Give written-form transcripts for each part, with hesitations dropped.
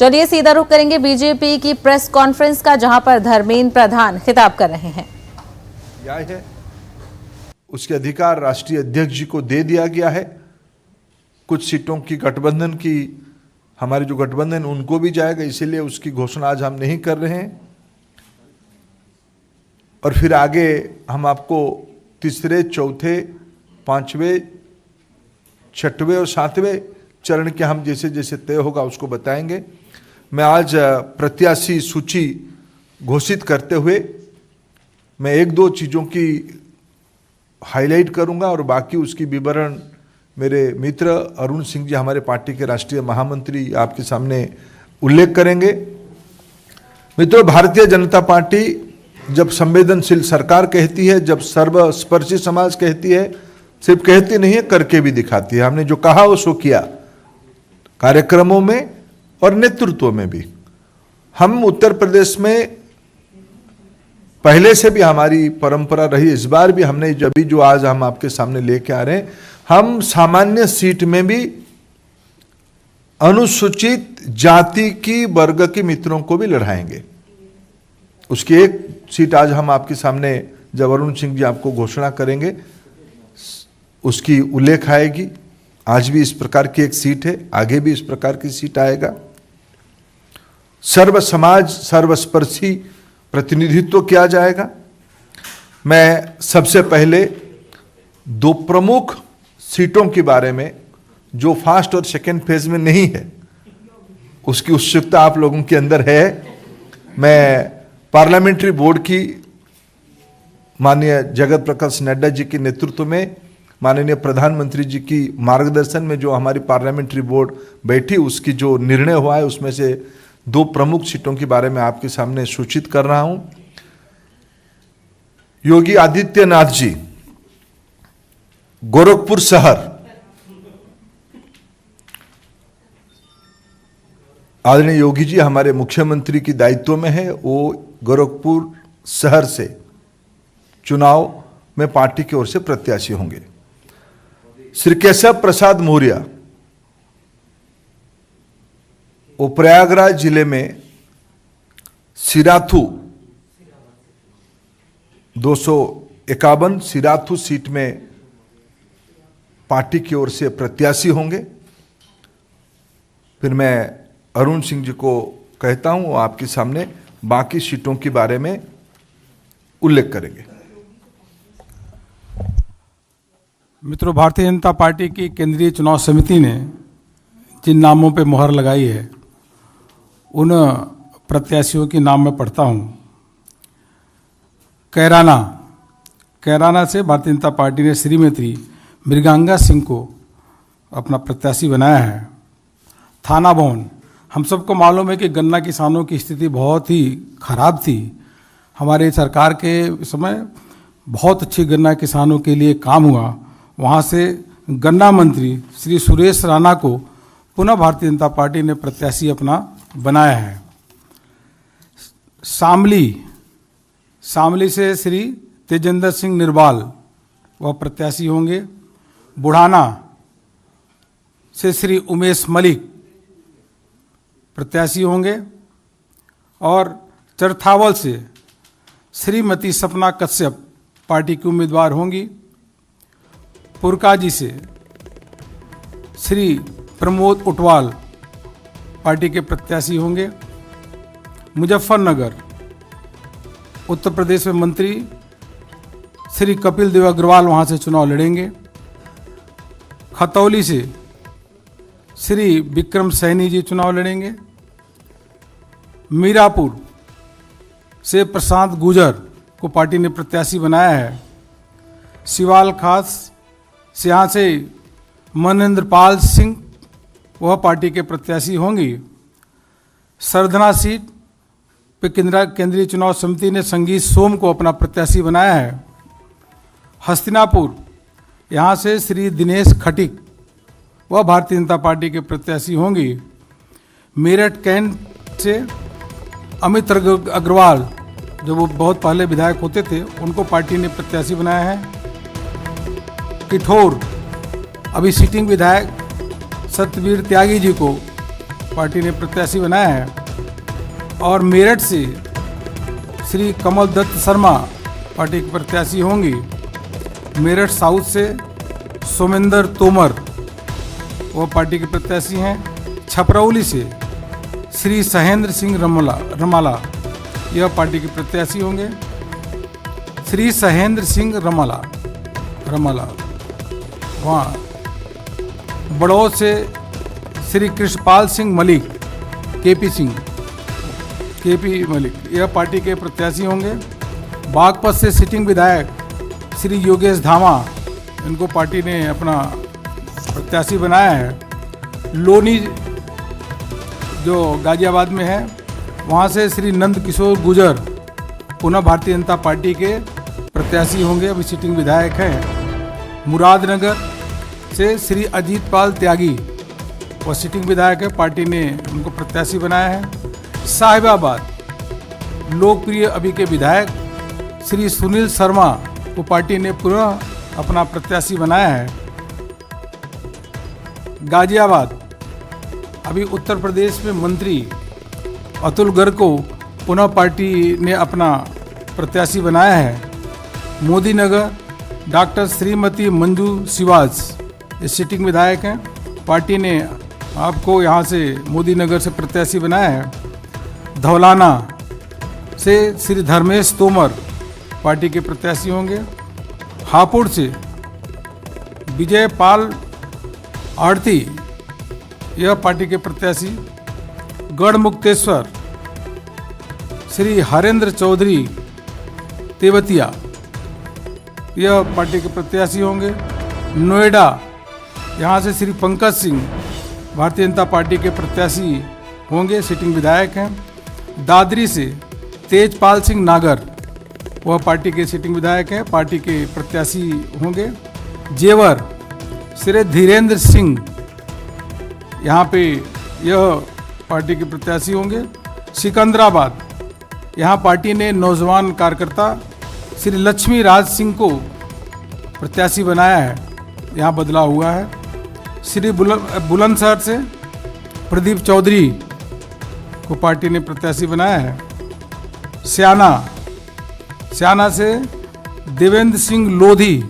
चलिए सीधा रुख करेंगे बीजेपी की प्रेस कॉन्फ्रेंस का, जहां पर धर्मेंद्र प्रधान खिताब कर रहे हैं। यह है उसके अधिकार राष्ट्रीय अध्यक्ष जी को दे दिया गया है। कुछ सीटों की गठबंधन की, हमारे जो गठबंधन उनको भी जाएगा, इसीलिए उसकी घोषणा आज हम नहीं कर रहे हैं। और फिर आगे हम आपको तीसरे, चौथे, पांचवें, छठवें और सातवें चरण के हम जैसे जैसे तय होगा उसको बताएंगे। मैं आज प्रत्याशी सूची घोषित करते हुए मैं एक दो चीज़ों की हाईलाइट करूंगा और बाकी उसकी विवरण मेरे मित्र अरुण सिंह जी, हमारे पार्टी के राष्ट्रीय महामंत्री, आपके सामने उल्लेख करेंगे। मित्रों, भारतीय जनता पार्टी जब संवेदनशील सरकार कहती है, जब सर्वस्पर्शी समाज कहती है, सिर्फ कहती नहीं है, करके भी दिखाती है। हमने जो कहा वो सो किया, कार्यक्रमों में और नेतृत्व में भी। हम उत्तर प्रदेश में पहले से भी हमारी परंपरा रही, इस बार भी हमने जब भी जो आज हम आपके सामने लेके आ रहे हैं, हम सामान्य सीट में भी अनुसूचित जाति की वर्ग के मित्रों को भी लड़ाएंगे। उसकी एक सीट आज हम आपके सामने, जब अरुण सिंह जी आपको घोषणा करेंगे, उसकी उल्लेख आएगी। आज भी इस प्रकार की एक सीट है, आगे भी इस प्रकार की सीट आएगा। सर्व समाज, सर्वस्पर्शी प्रतिनिधित्व किया जाएगा। मैं सबसे पहले दो प्रमुख सीटों के बारे में, जो फर्स्ट और सेकेंड फेज में नहीं है, उसकी उत्सुकता आप लोगों के अंदर है। मैं पार्लियामेंट्री बोर्ड की माननीय जगत प्रकाश नड्डा जी के नेतृत्व में, माननीय प्रधानमंत्री जी की मार्गदर्शन में जो हमारी पार्लियामेंट्री बोर्ड बैठी, उसकी जो निर्णय हुआ है, उसमें से दो प्रमुख सीटों के बारे में आपके सामने सूचित कर रहा हूं। योगी आदित्यनाथ जी, गोरखपुर शहर, आदरणीय योगी जी हमारे मुख्यमंत्री की दायित्व में है। वो गोरखपुर शहर से चुनाव में पार्टी की ओर से प्रत्याशी होंगे। श्री केशव प्रसाद मौर्य, वो प्रयागराज जिले में सिराथू 251 सिराथू सीट में पार्टी की ओर से प्रत्याशी होंगे। फिर मैं अरुण सिंह जी को कहता हूं, वो आपके सामने बाकी सीटों के बारे में उल्लेख करेंगे। मित्रों, भारतीय जनता पार्टी की केंद्रीय चुनाव समिति ने जिन नामों पर मुहर लगाई है, उन प्रत्याशियों के नाम मैं पढ़ता हूं। कैराना से भारतीय जनता पार्टी ने श्रीमती मृगांगा सिंह को अपना प्रत्याशी बनाया है। थाना भवन, हम सबको मालूम है कि गन्ना किसानों की स्थिति बहुत ही खराब थी। हमारे सरकार के समय बहुत अच्छी गन्ना किसानों के लिए काम हुआ। वहाँ से गन्ना मंत्री श्री सुरेश राणा को पुनः भारतीय जनता पार्टी ने प्रत्याशी अपना बनाया है। शामली से श्री तेजेंद्र सिंह निर्वाल, वह प्रत्याशी होंगे। बुढ़ाना से श्री उमेश मलिक प्रत्याशी होंगे। और चरथावल से श्रीमती सपना कश्यप पार्टी की उम्मीदवार होंगी। पुरकाजी से श्री प्रमोद उटवाल पार्टी के प्रत्याशी होंगे। मुजफ्फरनगर उत्तर प्रदेश में मंत्री श्री कपिल देव अग्रवाल वहाँ से चुनाव लड़ेंगे। खतौली से श्री विक्रम सैनी जी चुनाव लड़ेंगे। मीरापुर से प्रशांत गुजर को पार्टी ने प्रत्याशी बनाया है। सिवाल खास से यहाँ से मनेंद्र पाल सिंह, वह पार्टी के प्रत्याशी होंगी। सरधना सीट पे केंद्रीय चुनाव समिति ने संगीत सोम को अपना प्रत्याशी बनाया है। हस्तिनापुर, यहाँ से श्री दिनेश खटिक, वह भारतीय जनता पार्टी के प्रत्याशी होंगी। मेरठ कैंट से अमित अग्रवाल, जो वो बहुत पहले विधायक होते थे, उनको पार्टी ने प्रत्याशी बनाया है। किठौर, अभी सिटिंग विधायक सत्यवीर त्यागी जी को पार्टी ने प्रत्याशी बनाया है। और मेरठ से श्री कमल दत्त शर्मा पार्टी के प्रत्याशी होंगी। मेरठ साउथ से सोमेंद्र तोमर वो पार्टी के प्रत्याशी हैं। छपरौली से श्री सहेंद्र सिंह रमाला यह पार्टी के प्रत्याशी होंगे। श्री सहेंद्र सिंह रमाला वहाँ बड़ौद से श्री कृष्णपाल सिंह मलिक केपी मलिक यह पार्टी के प्रत्याशी होंगे। बागपत से सिटिंग विधायक श्री योगेश धामा इनको पार्टी ने अपना प्रत्याशी बनाया है। लोनी जो गाजियाबाद में है वहाँ से श्री नंद किशोर गुजर पुनः भारतीय जनता पार्टी के प्रत्याशी होंगे, अभी सिटिंग विधायक हैं। मुरादनगर से श्री अजीत पाल त्यागी वह सिटिंग विधायक है, पार्टी ने उनको प्रत्याशी बनाया है। साहिबाबाद लोकप्रिय अभी के विधायक श्री सुनील शर्मा को पार्टी ने पुनः अपना प्रत्याशी बनाया है। गाजियाबाद अभी उत्तर प्रदेश में मंत्री अतुल गर्ग को पुनः पार्टी ने अपना प्रत्याशी बनाया है। मोदी नगर डॉक्टर श्रीमती मंजू शिवाज ये सिटिंग विधायक हैं, पार्टी ने आपको यहाँ से मोदी नगर से प्रत्याशी बनाया है। धौलाना से श्री धर्मेश तोमर पार्टी के प्रत्याशी होंगे। हापुड़ से विजय पाल आरती यह पार्टी के प्रत्याशी। गढ़मुक्तेश्वर श्री हरेंद्र चौधरी तेवतिया यह पार्टी के प्रत्याशी होंगे। नोएडा यहाँ से श्री पंकज सिंह भारतीय जनता पार्टी के प्रत्याशी होंगे, सिटिंग विधायक हैं। दादरी से तेजपाल सिंह नागर वह पार्टी के सिटिंग विधायक हैं, पार्टी के प्रत्याशी होंगे। जेवर श्री धीरेन्द्र सिंह यहाँ पे यह पार्टी के प्रत्याशी होंगे। सिकंदराबाद यहाँ पार्टी ने नौजवान कार्यकर्ता श्री लक्ष्मी राज सिंह को प्रत्याशी बनाया है, यहाँ बदलाव हुआ है। श्री बुलंदशहर से प्रदीप चौधरी को पार्टी ने प्रत्याशी बनाया है। स्याना से देवेंद्र सिंह लोधी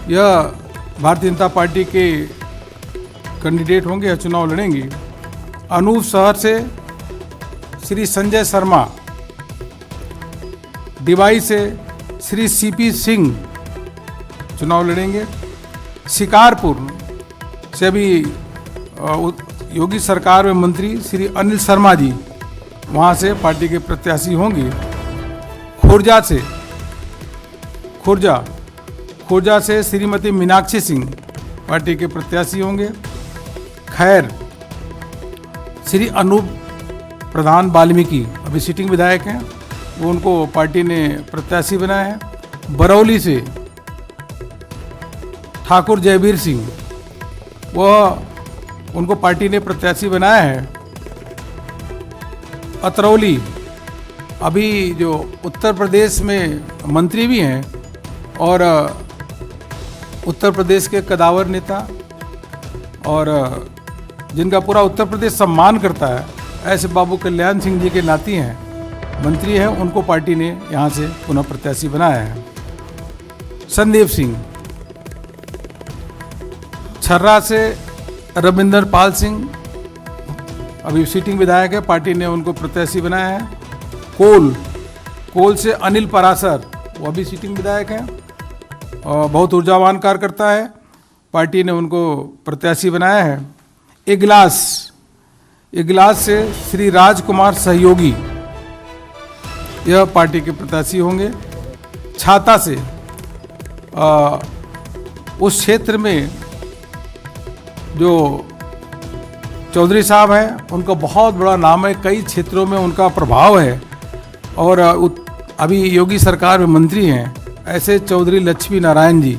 यह भारतीय जनता पार्टी के कैंडिडेट होंगे, यह चुनाव लड़ेंगे। अनूप शहर से श्री संजय शर्मा, डिवाई से श्री सीपी सिंह चुनाव लड़ेंगे। शिकारपुर से भी योगी सरकार में मंत्री श्री अनिल शर्मा जी वहाँ से पार्टी के प्रत्याशी होंगे। खुर्जा से श्रीमती मीनाक्षी सिंह पार्टी के प्रत्याशी होंगे। खैर श्री अनूप प्रधान वाल्मीकि अभी सिटिंग विधायक हैं, वो उनको पार्टी ने प्रत्याशी बनाया है। बरौली से ठाकुर जयवीर सिंह वह उनको पार्टी ने प्रत्याशी बनाया है। अतरौली अभी जो उत्तर प्रदेश में मंत्री भी हैं और उत्तर प्रदेश के कदावर नेता और जिनका पूरा उत्तर प्रदेश सम्मान करता है, ऐसे बाबू कल्याण सिंह जी के नाती हैं, मंत्री हैं, उनको पार्टी ने यहाँ से पुनः प्रत्याशी बनाया है। संदीप सिंह छर्रा से रविंदर पाल सिंह अभी सिटिंग विधायक है, पार्टी ने उनको प्रत्याशी बनाया है। कोल से अनिल परासर वो अभी सिटिंग विधायक हैं और बहुत ऊर्जावान कार्यकर्ता है, पार्टी ने उनको प्रत्याशी बनाया है। इगलास से श्री राजकुमार सहयोगी यह पार्टी के प्रत्याशी होंगे। छाता से उस क्षेत्र में जो चौधरी साहब हैं उनका बहुत बड़ा नाम है, कई क्षेत्रों में उनका प्रभाव है और अभी योगी सरकार में मंत्री हैं, ऐसे चौधरी लक्ष्मी नारायण जी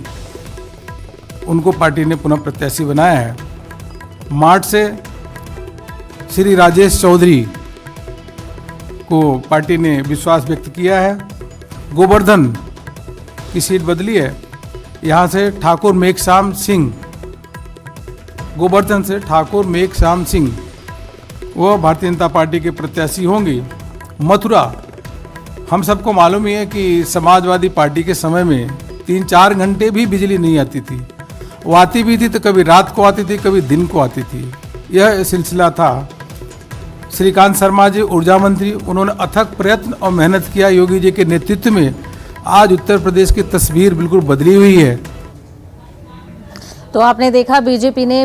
उनको पार्टी ने पुनः प्रत्याशी बनाया है। मार्ट से श्री राजेश चौधरी को पार्टी ने विश्वास व्यक्त किया है। गोवर्धन की सीट बदली है, यहाँ से ठाकुर मेघश्याम सिंह, गोवर्धन से ठाकुर मेघश्याम सिंह वो भारतीय जनता पार्टी के प्रत्याशी होंगे। मथुरा, हम सबको मालूम ही है कि समाजवादी पार्टी के समय में 3-4 घंटे भी बिजली नहीं आती थी। वो आती भी थी तो कभी रात को आती थी, कभी दिन को आती थी। यह सिलसिला था। श्रीकांत शर्मा जी ऊर्जा मंत्री, उन्होंने अथक प्रयत्न और मेहनत किया। योगी जी के नेतृत्व में आज उत्तर प्रदेश की तस्वीर बिल्कुल बदली हुई है। तो आपने देखा बीजेपी ने